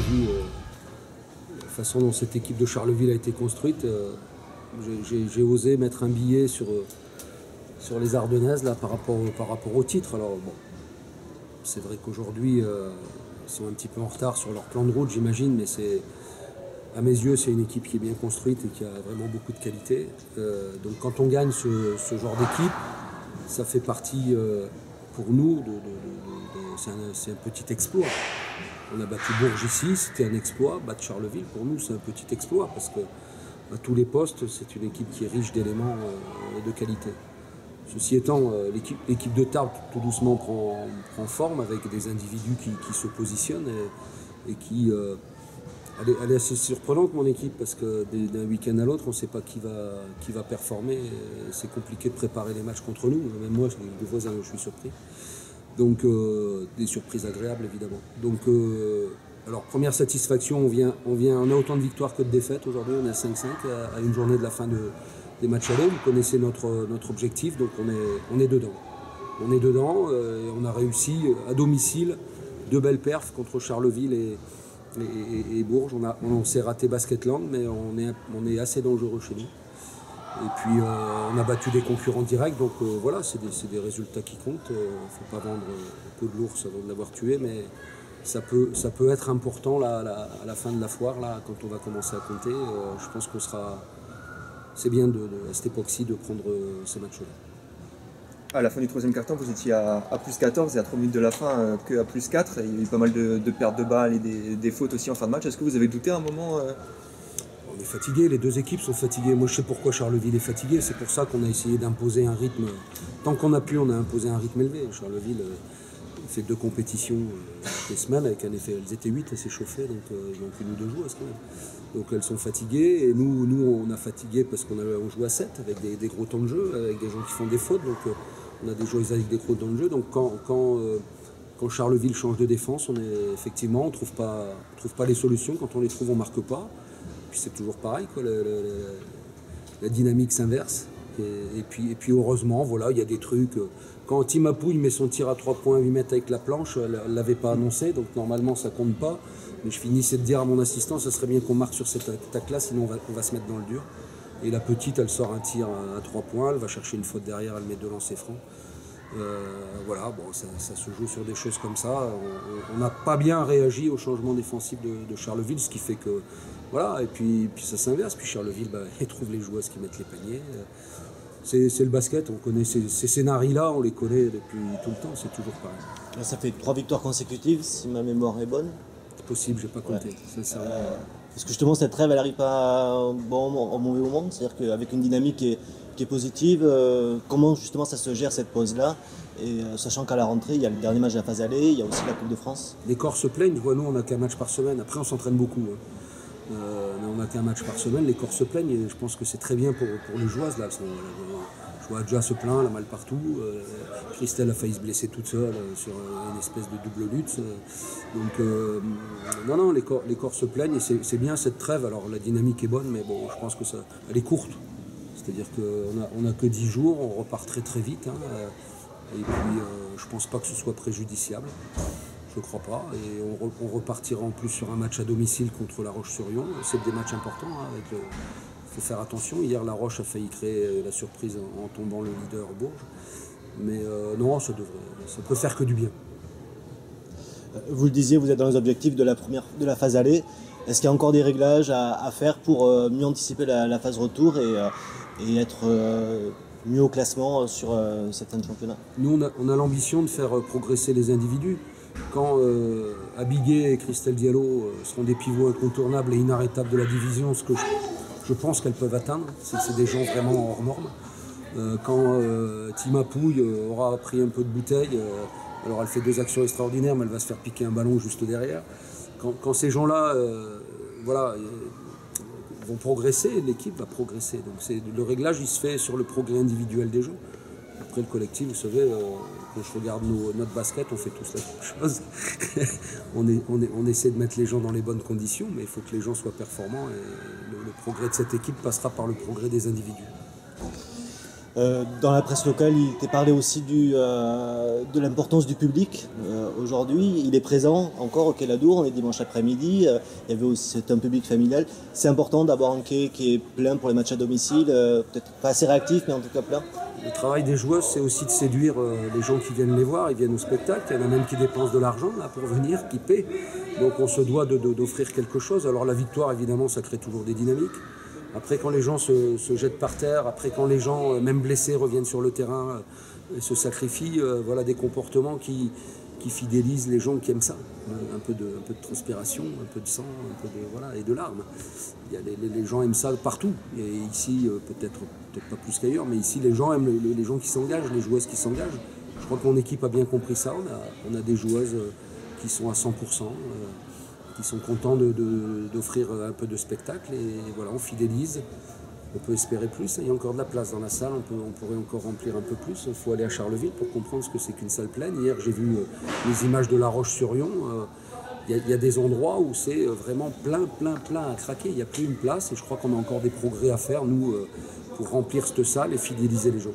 vu la façon dont cette équipe de Charleville a été construite, j'ai osé mettre un billet sur les Ardennaises là, par rapport au titre. Alors bon, c'est vrai qu'aujourd'hui, ils sont un petit peu en retard sur leur plan de route, j'imagine, mais à mes yeux, c'est une équipe qui est bien construite et qui a vraiment beaucoup de qualité. Donc quand on gagne ce genre d'équipe, ça fait partie, pour nous, c'est un petit exploit. On a battu Bourges ici, c'était un exploit. Battre Charleville, pour nous, c'est un petit exploit parce que à tous les postes, c'est une équipe qui est riche d'éléments de qualité. Ceci étant, l'équipe de Tarbes tout doucement prend forme avec des individus qui se positionnent et qui... elle est assez surprenante, mon équipe, parce que d'un week-end à l'autre, on ne sait pas qui va performer. C'est compliqué de préparer les matchs contre nous. Même moi, des fois, je suis surpris. Donc, des surprises agréables, évidemment. Donc, alors, première satisfaction, on a autant de victoires que de défaites. Aujourd'hui, on est à 5-5 à une journée de la fin des matchs allés. Vous connaissez notre objectif, donc on est dedans. On est dedans et on a réussi à domicile 2 belles perfs contre Charleville et Bourges. On s'est raté Basketland, mais on est assez dangereux chez nous. Et puis on a battu des concurrents directs, donc voilà, c'est des résultats qui comptent. Il ne faut pas vendre un peu de l'ours avant de l'avoir tué, mais ça peut être important là, à la fin de la foire, là, quand on va commencer à compter. Je pense qu'on sera... C'est bien à cette époque-ci de prendre ces matchs-là. À la fin du troisième quart-temps, vous étiez à plus 14 et à 3 minutes de la fin qu'à plus 4. Il y a eu pas mal de pertes de balles et des fautes aussi en fin de match. Est-ce que vous avez douté à un moment On est fatigué, les deux équipes sont fatiguées. Moi je sais pourquoi Charleville est fatigué, c'est pour ça qu'on a essayé d'imposer un rythme. Tant qu'on a pu, on a imposé un rythme élevé. Charleville fait 2 compétitions toutes les semaines avec un effet. Elles étaient 8, elles s'échauffaient, donc ils n'ont qu'une ou 2 joueuses quand même. Donc elles sont fatiguées et nous on a fatigué parce qu'on joue à 7 avec des gros temps de jeu, avec des gens qui font des fautes. Donc on a des joueurs avec des gros temps de jeu. Donc quand Charleville change de défense, effectivement, on ne trouve pas les solutions. Quand on les trouve, on ne marque pas. Puis c'est toujours pareil, quoi, la dynamique s'inverse. Et puis heureusement, voilà, il y a des trucs. Quand Timapouille met son tir à 3 points à 8 mètres avec la planche, elle ne l'avait pas annoncé, donc normalement ça ne compte pas. Mais je finissais de dire à mon assistant, ça serait bien qu'on marque sur cette attaque-là, sinon on va se mettre dans le dur. Et la petite, elle sort un tir à 3 points, elle va chercher une faute derrière, elle met 2 lancers francs. Voilà, bon, ça se joue sur des choses comme ça. On n'a pas bien réagi au changement défensif de Charleville, ce qui fait que... Voilà, et puis ça s'inverse. Puis Charleville, ils trouvent les joueuses qui mettent les paniers. C'est le basket, on connaît ces scénarios-là, on les connaît depuis tout le temps, c'est toujours pareil. Là, ça fait 3 victoires consécutives, si ma mémoire est bonne. C'est possible, j'ai pas compté. Ouais. Parce que justement, cette trêve, elle n'arrive pas au mauvais moment. C'est-à-dire qu'avec une dynamique qui est positive, comment justement ça se gère cette pause-là? Et sachant qu'à la rentrée, il y a le dernier match de la phase allée, il y a aussi la Coupe de France. Les corps se plaignent, nous on n'a qu'un match par semaine, après on s'entraîne beaucoup. Mais on n'a qu'un match par semaine, les corps se plaignent et je pense que c'est très bien pour les joueuses. Là. Je vois Adja se plaint, elle a mal partout. Christelle a failli se blesser toute seule sur une espèce de double lutte. Donc non, les corps se plaignent et c'est bien cette trêve. Alors la dynamique est bonne, mais bon, je pense que elle est courte. C'est-à-dire qu'on n'a que 10 jours, on repart très très vite. Et puis je pense pas que ce soit préjudiciable. Je crois pas. Et on repartira en plus sur un match à domicile contre La Roche-sur-Yon. C'est des matchs importants. Il faut faire attention. Hier, La Roche a failli créer la surprise en tombant le leader Bourges. Mais non, ça peut faire que du bien. Vous le disiez, vous êtes dans les objectifs de la phase allée. Est-ce qu'il y a encore des réglages à faire pour mieux anticiper la phase retour et être mieux au classement sur certains championnats? Nous, on a l'ambition de faire progresser les individus. Quand Abiguet et Christelle Diallo seront des pivots incontournables et inarrêtables de la division, ce que je pense qu'elles peuvent atteindre, c'est des gens vraiment hors normes. Quand Timapouille aura pris un peu de bouteille, alors elle fait 2 actions extraordinaires, mais elle va se faire piquer un ballon juste derrière. Quand ces gens-là vont progresser, l'équipe va progresser. Donc le réglage, il se fait sur le progrès individuel des gens. Après, le collectif, vous savez, quand je regarde notre basket, on fait tous la même chose. on essaie de mettre les gens dans les bonnes conditions, mais il faut que les gens soient performants. Et le progrès de cette équipe passera par le progrès des individus. Dans la presse locale, il était parlé aussi de l'importance du public. Aujourd'hui, il est présent encore au Quai Ladour, on est dimanche après-midi. Il y avait aussi, c'est un public familial. C'est important d'avoir un quai qui est plein pour les matchs à domicile, peut-être pas assez réactif, mais en tout cas plein. Le travail des joueuses, c'est aussi de séduire les gens qui viennent les voir, ils viennent au spectacle. Il y en a même qui dépensent de l'argent là, pour venir, qui paient. Donc on se doit d'offrir quelque chose. Alors la victoire, évidemment, ça crée toujours des dynamiques. Après, quand les gens se jettent par terre, après quand les gens, même blessés, reviennent sur le terrain et se sacrifient, voilà des comportements qui fidélisent les gens qui aiment ça. Un peu de transpiration, un peu de sang, voilà, et de larmes. Les gens aiment ça partout. Et ici, peut-être pas plus qu'ailleurs, mais ici, les gens aiment les gens qui s'engagent, les joueuses qui s'engagent. Je crois que mon équipe a bien compris ça. On a des joueuses qui sont à 100%. Qui sont contents d'offrir un peu de spectacle et voilà, on fidélise. On peut espérer plus, il y a encore de la place dans la salle, on pourrait encore remplir un peu plus. Il faut aller à Charleville pour comprendre ce que c'est qu'une salle pleine. Hier, j'ai vu les images de La Roche-sur-Yon. Il y a des endroits où c'est vraiment plein à craquer. Il n'y a plus une place et je crois qu'on a encore des progrès à faire, nous, pour remplir cette salle et fidéliser les gens.